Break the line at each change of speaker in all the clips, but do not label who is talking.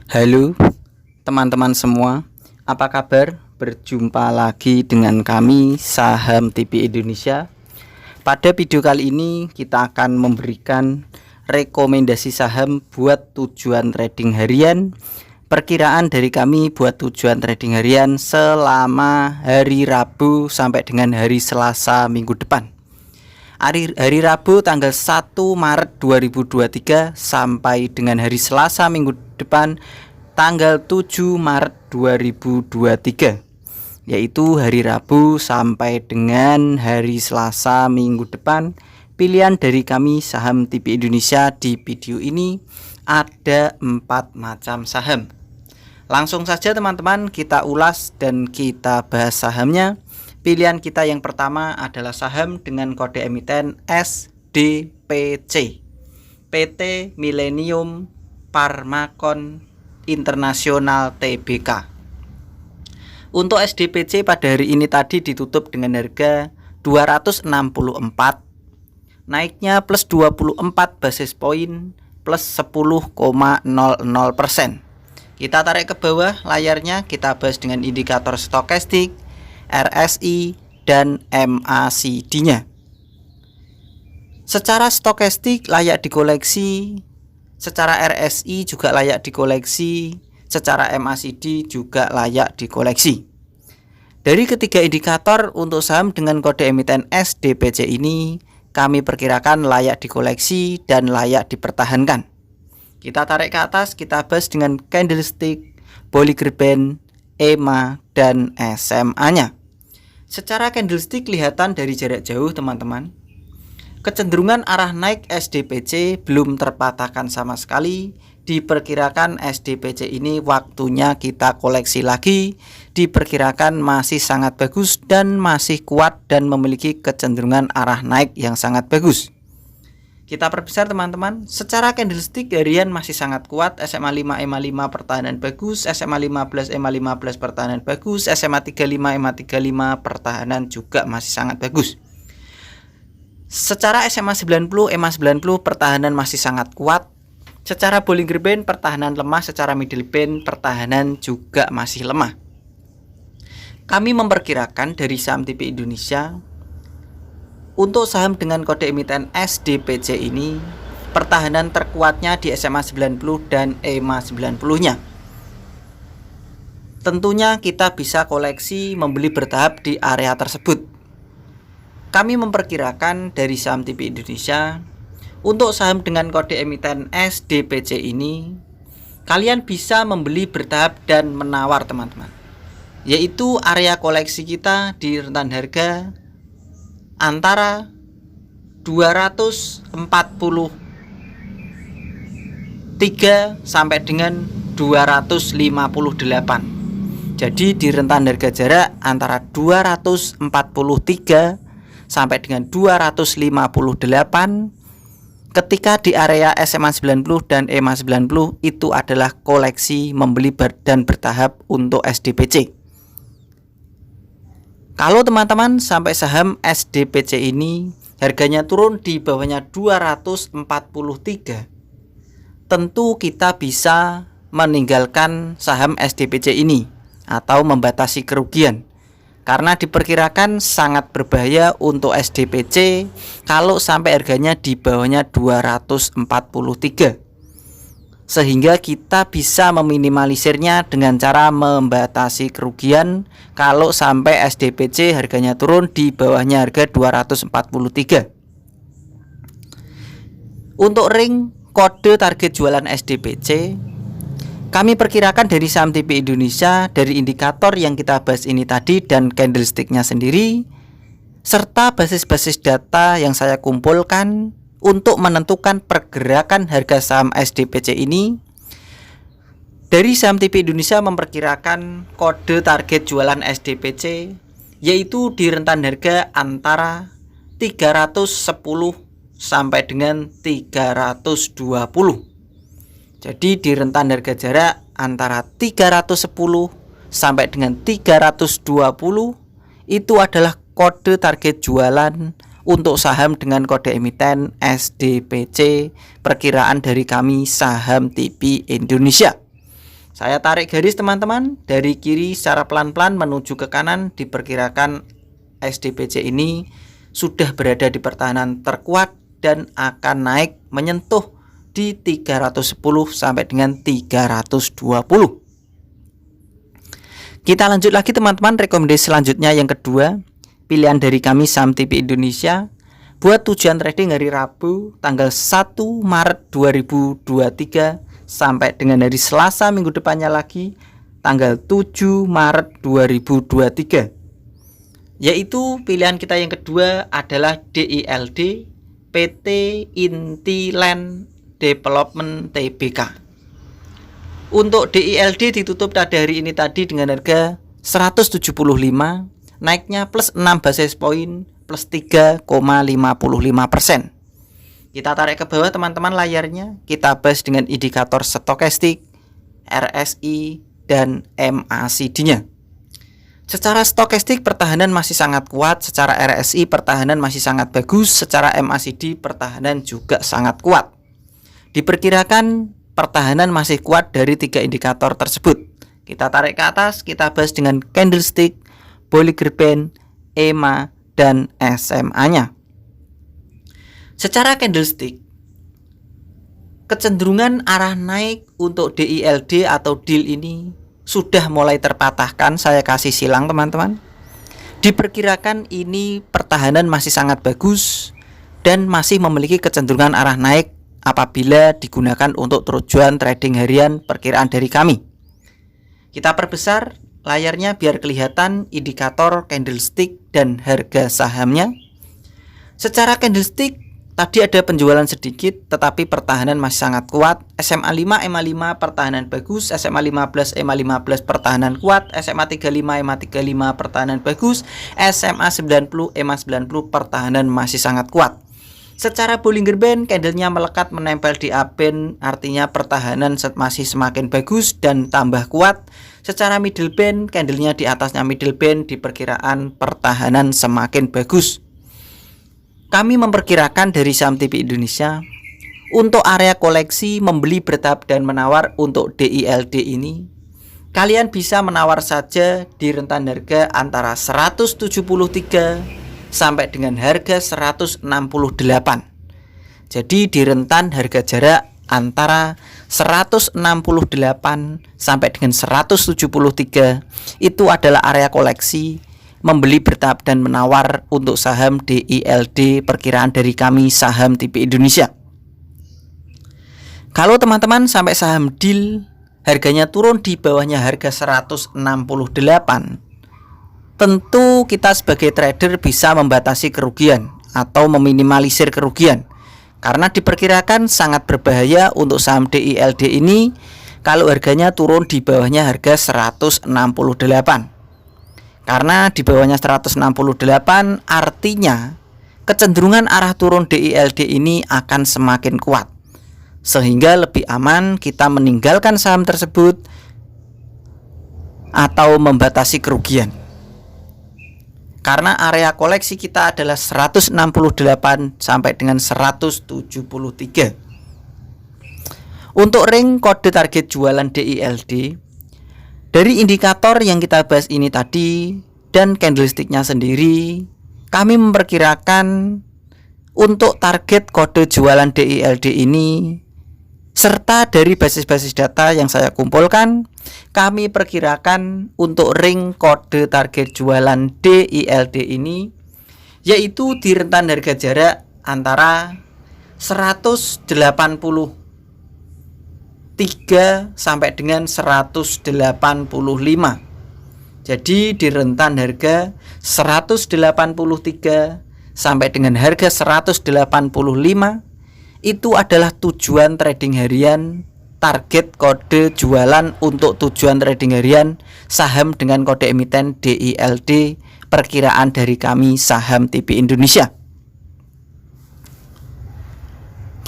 Halo teman-teman semua, apa kabar? Berjumpa lagi dengan kami Saham TV Indonesia. Pada video kali ini kita akan memberikan rekomendasi saham buat tujuan trading harian. Perkiraan dari kami buat tujuan trading harian selama hari Rabu sampai dengan hari Selasa minggu depan. Hari Rabu tanggal 1 Maret 2023 sampai dengan hari Selasa minggu depan tanggal 7 Maret 2023, yaitu hari Rabu sampai dengan hari Selasa minggu depan. Pilihan dari kami Saham TV Indonesia di video ini ada 4 macam saham. Langsung saja teman-teman kita ulas dan kita bahas sahamnya. Pilihan kita yang pertama adalah saham dengan kode emiten SDPC, PT Millennium Pharmacon Internasional Tbk. Untuk SDPC pada hari ini tadi ditutup dengan harga 264, naiknya plus 24 basis poin plus 10,00%. Kita tarik ke bawah layarnya, kita bahas dengan indikator stokastik, RSI dan MACD-nya. Secara stokastik layak dikoleksi, secara RSI juga layak dikoleksi, secara MACD juga layak dikoleksi. Dari ketiga indikator untuk saham dengan kode emiten SDPC ini kami perkirakan layak dikoleksi dan layak dipertahankan. Kita tarik ke atas, kita bahas dengan candlestick, Bollinger Band, EMA dan SMA-nya. Secara candlestick kelihatan dari jarak jauh teman-teman. Kecenderungan arah naik SDPC belum terpatahkan sama sekali. Diperkirakan SDPC ini waktunya kita koleksi lagi. Diperkirakan masih sangat bagus dan masih kuat dan memiliki kecenderungan arah naik yang sangat bagus. Kita perbesar teman-teman. Secara candlestick harian masih sangat kuat. SMA 5 EMA 5 pertahanan bagus, SMA 15 EMA 15 pertahanan bagus, SMA 35 EMA 35 pertahanan juga masih sangat bagus. Secara SMA 90 EMA 90 pertahanan masih sangat kuat. Secara Bollinger Band pertahanan lemah, secara middle band pertahanan juga masih lemah. Kami memperkirakan dari Saham TV Indonesia, untuk saham dengan kode emiten SDPC ini pertahanan terkuatnya di SMA 90 dan EMA 90-nya. Tentunya kita bisa koleksi membeli bertahap di area tersebut. Kami memperkirakan dari Saham TV Indonesia, untuk saham dengan kode emiten SDPC ini kalian bisa membeli bertahap dan menawar teman-teman. Yaitu area koleksi kita di rentan harga antara 243 sampai dengan 258. Jadi di rentan harga jarak antara 243 sampai dengan 258. Ketika di area SMA 90 dan EMA 90 itu adalah koleksi membeli dan bertahap untuk SDPC. Kalau teman-teman sampai saham SDPC ini harganya turun di bawahnya 243, tentu kita bisa meninggalkan saham SDPC ini atau membatasi kerugian. Karena diperkirakan sangat berbahaya untuk SDPC kalau sampai harganya di bawahnya 243. Sehingga kita bisa meminimalisirnya dengan cara membatasi kerugian kalau sampai SDPC harganya turun di bawahnya harga 243. Untuk ring kode target jualan SDPC, kami perkirakan dari Saham TV Indonesia, dari indikator yang kita bahas ini tadi dan candlesticknya sendiri, serta basis-basis data yang saya kumpulkan untuk menentukan pergerakan harga saham SDPC ini. Dari Saham TV Indonesia memperkirakan kode target jualan SDPC yaitu di rentan harga antara 310 sampai dengan 320. Jadi di rentan harga jarak antara 310 sampai dengan 320 itu adalah kode target jualan untuk saham dengan kode emiten SDPC perkiraan dari kami Saham TV Indonesia. Saya tarik garis teman-teman, dari kiri secara pelan-pelan menuju ke kanan. Diperkirakan SDPJ ini sudah berada di pertahanan terkuat dan akan naik menyentuh di 310 sampai dengan 320. Kita lanjut lagi teman-teman, rekomendasi selanjutnya yang kedua, pilihan dari kami saham TP Indonesia buat tujuan trading hari Rabu tanggal 1 Maret 2023 sampai dengan hari Selasa minggu depannya lagi tanggal 7 Maret 2023. Yaitu pilihan kita yang kedua adalah DILD PT Intiland Development Tbk. Untuk DILD ditutup pada hari ini tadi dengan harga 175, naiknya plus 6 basis point plus 3,55%. Kita tarik ke bawah teman-teman layarnya, kita bahas dengan indikator stokastik, RSI, dan MACD-nya. Secara stokastik pertahanan masih sangat kuat, secara RSI pertahanan masih sangat bagus, secara MACD pertahanan juga sangat kuat. Diperkirakan pertahanan masih kuat dari 3 indikator tersebut. Kita tarik ke atas, kita bahas dengan candlestick, Bollinger Band, EMA, dan SMA-nya. Secara candlestick, kecenderungan arah naik untuk DILD atau DIL ini sudah mulai terpatahkan. Saya kasih silang teman-teman. Diperkirakan ini pertahanan masih sangat bagus dan masih memiliki kecenderungan arah naik apabila digunakan untuk tujuan trading harian perkiraan dari kami. Kita perbesar layarnya biar kelihatan indikator candlestick dan harga sahamnya. Secara candlestick tadi ada penjualan sedikit tetapi pertahanan masih sangat kuat. SMA 5, EMA 5 pertahanan bagus, SMA 15, EMA 15 pertahanan kuat, SMA 35, EMA 35 pertahanan bagus, SMA 90, EMA 90 pertahanan masih sangat kuat. Secara Bollinger Band, candlenya melekat menempel di upband, artinya pertahanan masih semakin bagus dan tambah kuat. Secara middle band, candlenya di atasnya middle band, diperkiraan pertahanan semakin bagus. Kami memperkirakan dari saham TP Indonesia untuk area koleksi membeli bertahap dan menawar untuk DILD ini. Kalian bisa menawar saja di rentan harga antara 173 sampai dengan harga 168. Jadi di rentan harga jarak antara 168 sampai dengan 173 itu adalah area koleksi membeli bertahap dan menawar untuk saham DILD perkiraan dari kami saham TP Indonesia. Kalau teman-teman sampai saham DIL harganya turun di bawahnya harga 168, tentu kita sebagai trader bisa membatasi kerugian atau meminimalisir kerugian, karena diperkirakan sangat berbahaya untuk saham DILD ini kalau harganya turun di bawahnya harga 168. Karena di bawahnya 168 artinya kecenderungan arah turun DILD ini akan semakin kuat, sehingga lebih aman kita meninggalkan saham tersebut atau membatasi kerugian. Karena area koleksi kita adalah 168 sampai dengan 173. Untuk ring kode target jualan DILD, dari indikator yang kita bahas ini tadi dan candlesticknya sendiri, kami memperkirakan untuk target kode jualan DILD ini serta dari basis-basis data yang saya kumpulkan, kami perkirakan untuk ring kode target jualan DILD ini yaitu di rentan harga jarak antara 183 sampai dengan 185. Jadi di rentan harga 183 sampai dengan harga 185 itu adalah tujuan trading harian, target kode jualan untuk tujuan trading harian saham dengan kode emiten DILD perkiraan dari kami saham TP Indonesia.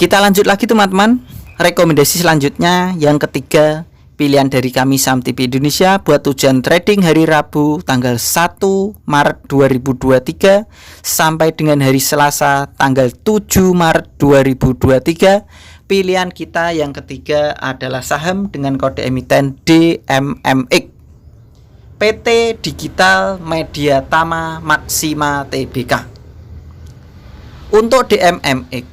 Kita lanjut lagi teman-teman. Rekomendasi selanjutnya yang ketiga, pilihan dari kami saham TP Indonesia buat tujuan trading hari Rabu tanggal 1 Maret 2023 sampai dengan hari Selasa tanggal 7 Maret 2023 Pilihan kita yang ketiga adalah saham dengan kode emiten DMMX, PT Digital Media Tama Maxima Tbk. Untuk DMMX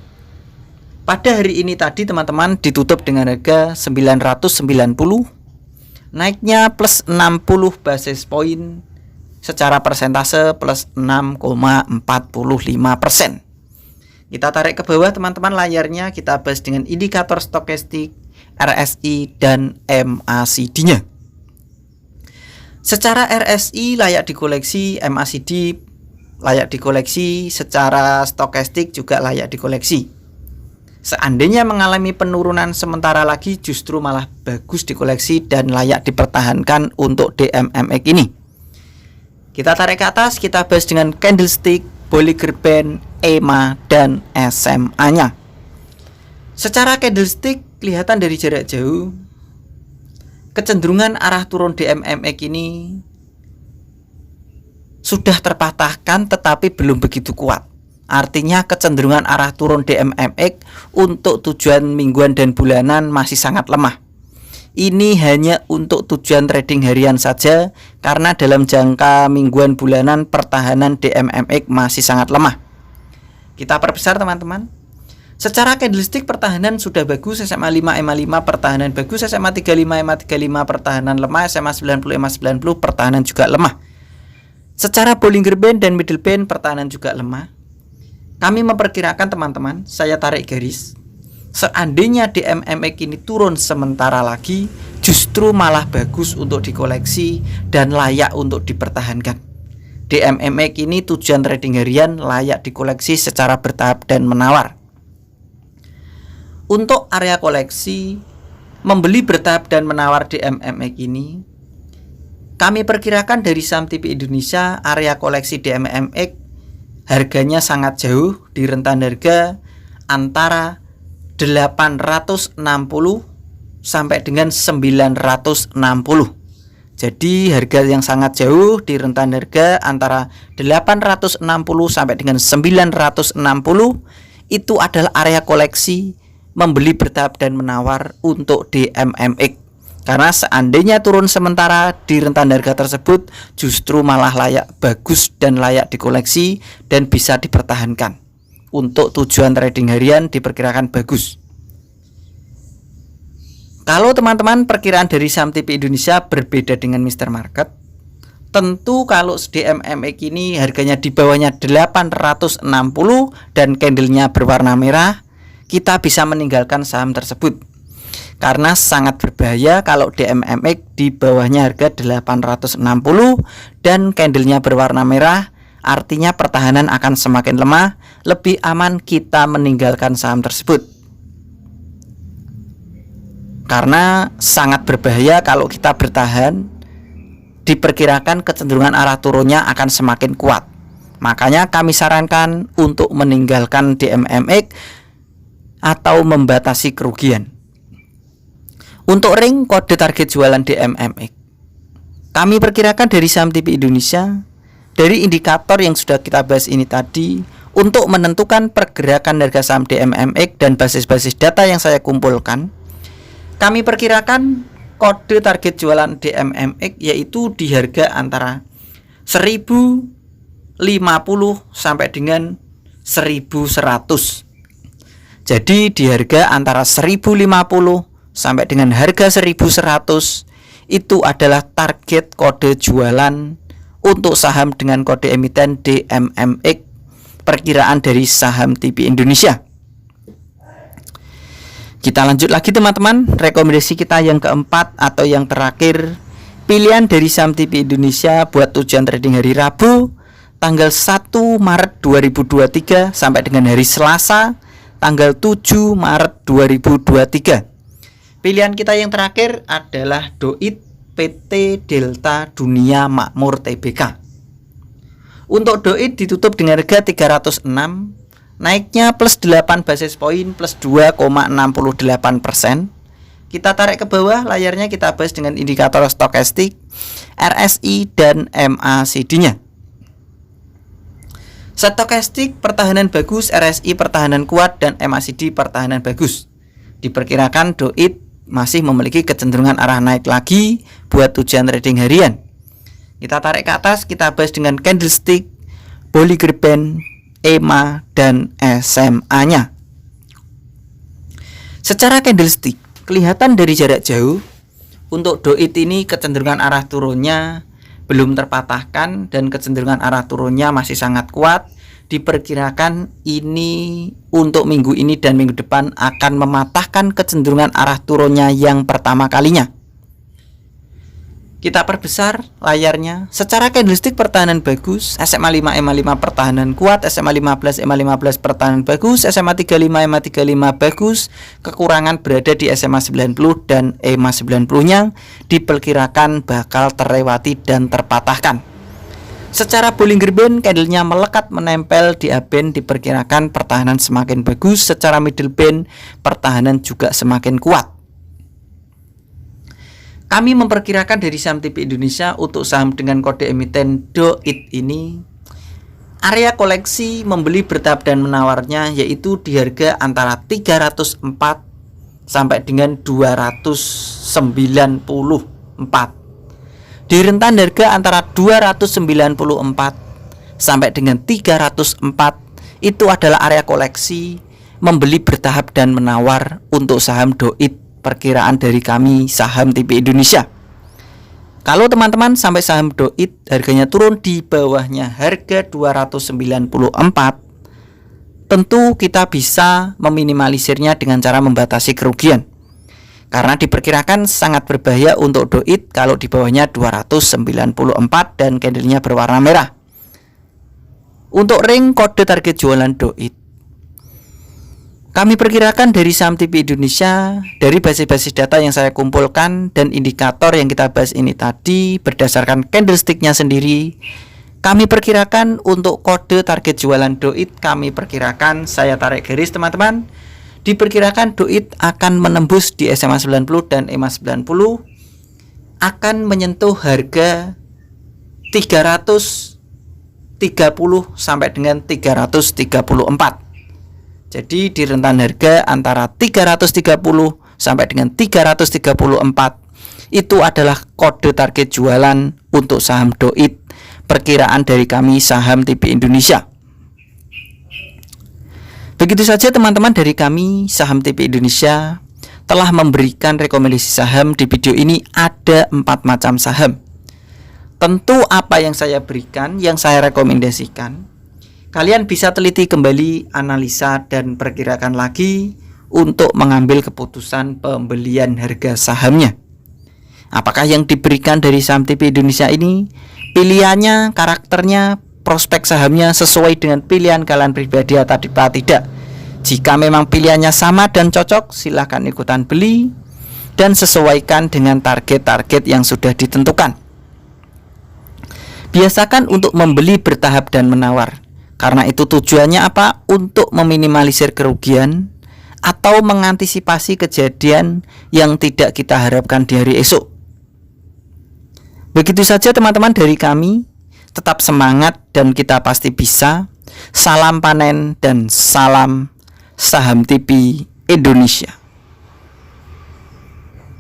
pada hari ini tadi teman-teman ditutup dengan harga 990, naiknya plus 60 basis point, secara persentase plus 6,45%. Kita tarik ke bawah teman-teman layarnya, kita bahas dengan indikator stokastik, RSI dan MACD-nya. Secara RSI layak dikoleksi, MACD layak dikoleksi, secara stokastik juga layak dikoleksi. Seandainya mengalami penurunan sementara lagi justru malah bagus dikoleksi dan layak dipertahankan untuk DMMX ini. Kita tarik ke atas, kita bahas dengan candlestick, Bollinger Band, EMA, dan SMA-nya. Secara candlestick kelihatan dari jarak jauh kecenderungan arah turun DMMX ini sudah terpatahkan tetapi belum begitu kuat. Artinya kecenderungan arah turun DMMX untuk tujuan mingguan dan bulanan masih sangat lemah. Ini hanya untuk tujuan trading harian saja, karena dalam jangka mingguan bulanan pertahanan DMMX masih sangat lemah. Kita perbesar teman-teman. Secara candlestick pertahanan sudah bagus, SMA 5 EMA 5 pertahanan bagus, SMA 35 EMA 35 pertahanan lemah, SMA 90 EMA 90 pertahanan juga lemah. Secara Bollinger Band dan Middle Band pertahanan juga lemah. Kami memperkirakan teman-teman, saya tarik garis, seandainya DMMX ini turun sementara lagi, justru malah bagus untuk dikoleksi dan layak untuk dipertahankan. DMMX ini tujuan trading harian layak dikoleksi secara bertahap dan menawar. Untuk area koleksi, membeli bertahap dan menawar DMMX ini, kami perkirakan dari saham TV Indonesia area koleksi DMMX harganya sangat jauh di rentan harga antara 860 sampai dengan 960. Jadi harga yang sangat jauh di rentan harga antara 860 sampai dengan 960 itu adalah area koleksi membeli bertahap dan menawar untuk DMMX. Karena seandainya turun sementara di rentan harga tersebut justru malah layak bagus dan layak dikoleksi dan bisa dipertahankan. Untuk tujuan trading harian diperkirakan bagus. Kalau teman-teman perkiraan dari saham TV Indonesia berbeda dengan Mr. Market, tentu kalau DMMX ini harganya di bawahnya 860 dan candlenya berwarna merah, kita bisa meninggalkan saham tersebut. Karena sangat berbahaya kalau DMMX di bawahnya harga 860 dan candlenya berwarna merah, artinya pertahanan akan semakin lemah. Lebih aman kita meninggalkan saham tersebut. Karena sangat berbahaya kalau kita bertahan, diperkirakan kecenderungan arah turunnya akan semakin kuat. Makanya kami sarankan untuk meninggalkan DMMX atau membatasi kerugian. Untuk ring kode target jualan DMMX, kami perkirakan dari saham TV Indonesia, dari indikator yang sudah kita bahas ini tadi, untuk menentukan pergerakan harga saham DMMX dan basis-basis data yang saya kumpulkan, kami perkirakan kode target jualan DMMX yaitu di harga antara 1050 sampai dengan 1100. Jadi di harga antara 1050 sampai dengan harga 1100 itu adalah target kode jualan untuk saham dengan kode emiten DMMX, perkiraan dari saham TV Indonesia. Kita lanjut lagi teman-teman, rekomendasi kita yang keempat atau yang terakhir, pilihan dari saham TV Indonesia buat tujuan trading hari Rabu tanggal 1 Maret 2023 sampai dengan hari Selasa tanggal 7 Maret 2023. Pilihan kita yang terakhir adalah DOIT PT Delta Dunia Makmur Tbk. Untuk DOIT ditutup dengan harga 306, naiknya plus 8 basis point plus 2,68%. Kita tarik ke bawah layarnya, kita bahas dengan indikator stokastik, RSI dan MACD-nya. Stokastik pertahanan bagus, RSI pertahanan kuat, dan MACD pertahanan bagus. Diperkirakan DOIT masih memiliki kecenderungan arah naik lagi buat tujuan trading harian. Kita tarik ke atas, kita bahas dengan candlestick, Bollinger Band, EMA, dan SMA-nya. Secara candlestick, kelihatan dari jarak jauh untuk DOIT ini kecenderungan arah turunnya belum terpatahkan dan kecenderungan arah turunnya masih sangat kuat. Diperkirakan ini untuk minggu ini dan minggu depan akan mematahkan kecenderungan arah turunnya yang pertama kalinya. Kita perbesar layarnya. Secara candlestick pertahanan bagus, SMA 5 EMA 5 pertahanan kuat, SMA 15 EMA 15 pertahanan bagus, SMA 35 EMA 35 bagus. Kekurangan berada di SMA 90 dan EMA 90-nya diperkirakan bakal terlewati dan terpatahkan. Secara Bollinger Band, candlenya melekat menempel di A-band, diperkirakan pertahanan semakin bagus. Secara middle band, pertahanan juga semakin kuat. Kami memperkirakan dari saham TP Indonesia untuk saham dengan kode emiten DOIT ini, area koleksi membeli bertahap dan menawarnya yaitu di harga antara 304 sampai dengan 294. Di rentan harga antara 294 sampai dengan 304 itu adalah area koleksi membeli bertahap dan menawar untuk saham DOIT. Perkiraan dari kami saham TP Indonesia. Kalau teman-teman sampai saham DOIT harganya turun di bawahnya harga 294, tentu kita bisa meminimalisirnya dengan cara membatasi kerugian. Karena diperkirakan sangat berbahaya untuk DOIT kalau di bawahnya 294 dan candlenya berwarna merah. Untuk ring kode target jualan DOIT, kami perkirakan dari saham TP Indonesia, dari basis-basis data yang saya kumpulkan dan indikator yang kita bahas ini tadi berdasarkan candlesticknya sendiri, kami perkirakan untuk kode target jualan DOIT, kami perkirakan, saya tarik garis teman-teman, diperkirakan DOIT akan menembus di SMA 90 dan EMA 90, akan menyentuh harga 330 sampai dengan 334. Jadi di rentan harga antara 330 sampai dengan 334 itu adalah kode target jualan untuk saham DOIT. Perkiraan dari kami saham TP Indonesia. Begitu saja teman-teman dari kami saham TP Indonesia telah memberikan rekomendasi saham. Di video ini ada 4 macam saham. Tentu apa yang saya berikan, yang saya rekomendasikan, kalian bisa teliti kembali, analisa dan perkirakan lagi untuk mengambil keputusan pembelian harga sahamnya. Apakah yang diberikan dari saham TP Indonesia ini pilihannya, karakternya, prospek sahamnya sesuai dengan pilihan kalian pribadi atau tidak? Jika memang pilihannya sama dan cocok, silahkan ikutan beli dan sesuaikan dengan target-target yang sudah ditentukan. Biasakan untuk membeli bertahap dan menawar. Karena itu tujuannya apa? Untuk meminimalisir kerugian atau mengantisipasi kejadian yang tidak kita harapkan di hari esok. Begitu saja teman-teman dari kami. Tetap semangat dan kita pasti bisa. Salam panen dan salam saham TP Indonesia.